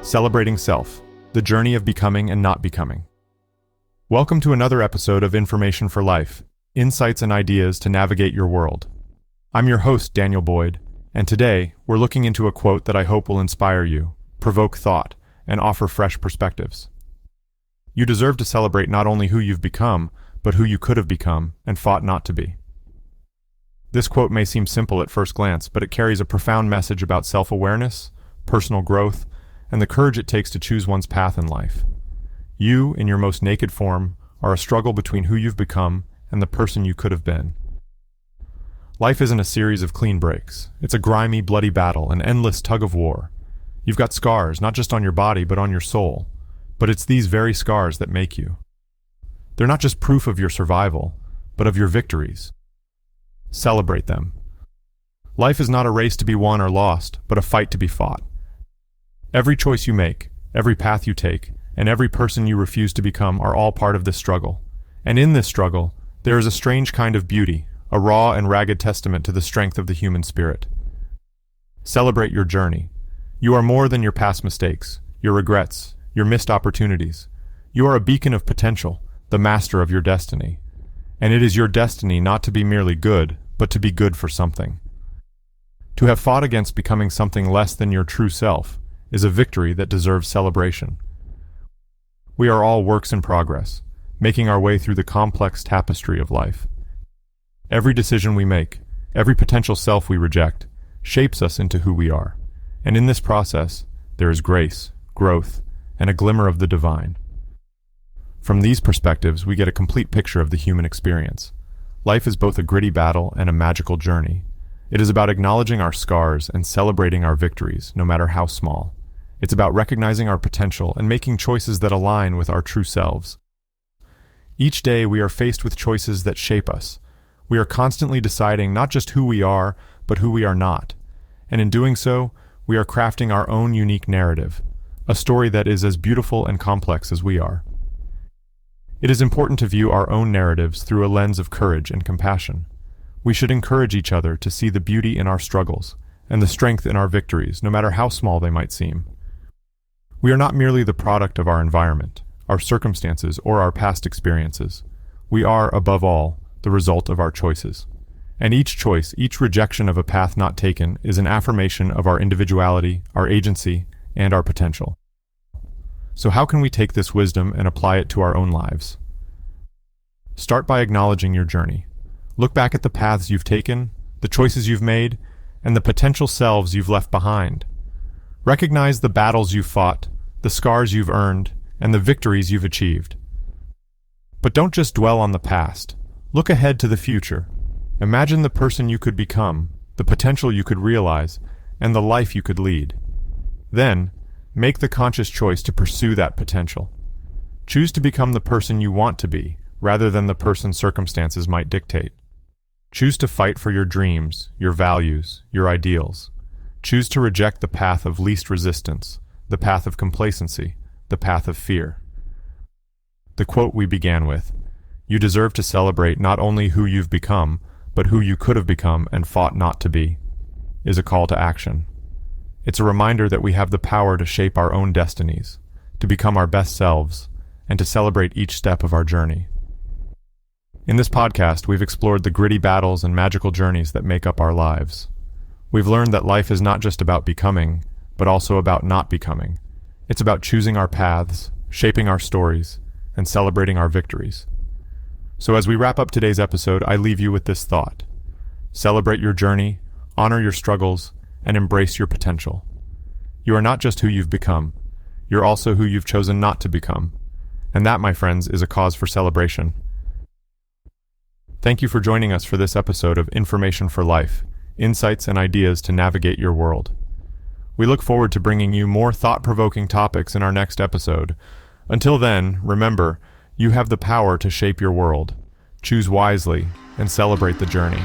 Celebrating Self, the journey of becoming and not becoming. Welcome to another episode of Information for Life, insights and ideas to navigate your world. I'm your host, Daniel Boyd, and today we're looking into a quote that I hope will inspire you, provoke thought, and offer fresh perspectives. You deserve to celebrate not only who you've become, but who you could have become and fought not to be. This quote may seem simple at first glance, but it carries a profound message about self-awareness, personal growth, and the courage it takes to choose one's path in life. You, in your most naked form, are a struggle between who you've become and the person you could have been. Life isn't a series of clean breaks. It's a grimy, bloody battle, an endless tug of war. You've got scars, not just on your body, but on your soul. But it's these very scars that make you. They're not just proof of your survival, but of your victories. Celebrate them. Life is not a race to be won or lost, but a fight to be fought. Every choice you make, every path you take, and every person you refuse to become are all part of this struggle. And in this struggle, there is a strange kind of beauty, a raw and ragged testament to the strength of the human spirit. Celebrate your journey. You are more than your past mistakes, your regrets, your missed opportunities. You are a beacon of potential, the master of your destiny. And it is your destiny not to be merely good, but to be good for something. To have fought against becoming something less than your true self is a victory that deserves celebration. We are all works in progress, making our way through the complex tapestry of life. Every decision we make, every potential self we reject, shapes us into who we are. And in this process, there is grace, growth, and a glimmer of the divine. From these perspectives, we get a complete picture of the human experience. Life is both a gritty battle and a magical journey. It is about acknowledging our scars and celebrating our victories, no matter how small. It's about recognizing our potential and making choices that align with our true selves. Each day, we are faced with choices that shape us. We are constantly deciding not just who we are, but who we are not. And in doing so, we are crafting our own unique narrative, a story that is as beautiful and complex as we are. It is important to view our own narratives through a lens of courage and compassion. We should encourage each other to see the beauty in our struggles and the strength in our victories, no matter how small they might seem. We are not merely the product of our environment, our circumstances, or our past experiences. We are, above all, the result of our choices. And each choice, each rejection of a path not taken, is an affirmation of our individuality, our agency, and our potential. So how can we take this wisdom and apply it to our own lives? Start by acknowledging your journey. Look back at the paths you've taken, the choices you've made, and the potential selves you've left behind. Recognize the battles you've fought, the scars you've earned, and the victories you've achieved. But don't just dwell on the past. Look ahead to the future. Imagine the person you could become, the potential you could realize, and the life you could lead. Then, make the conscious choice to pursue that potential. Choose to become the person you want to be, rather than the person circumstances might dictate. Choose to fight for your dreams, your values, your ideals. Choose to reject the path of least resistance, the path of complacency, the path of fear. The quote we began with, "You deserve to celebrate not only who you've become, but who you could have become and fought not to be," is a call to action. It's a reminder that we have the power to shape our own destinies, to become our best selves, and to celebrate each step of our journey. In this podcast, we've explored the gritty battles and magical journeys that make up our lives. We've learned that life is not just about becoming, but also about not becoming. It's about choosing our paths, shaping our stories, and celebrating our victories. So as we wrap up today's episode, I leave you with this thought. Celebrate your journey, honor your struggles, and embrace your potential. You are not just who you've become, you're also who you've chosen not to become. And that, my friends, is a cause for celebration. Thank you for joining us for this episode of Information for Life, insights and ideas to navigate your world. We look forward to bringing you more thought-provoking topics in our next episode. Until then, remember, you have the power to shape your world. Choose wisely and celebrate the journey.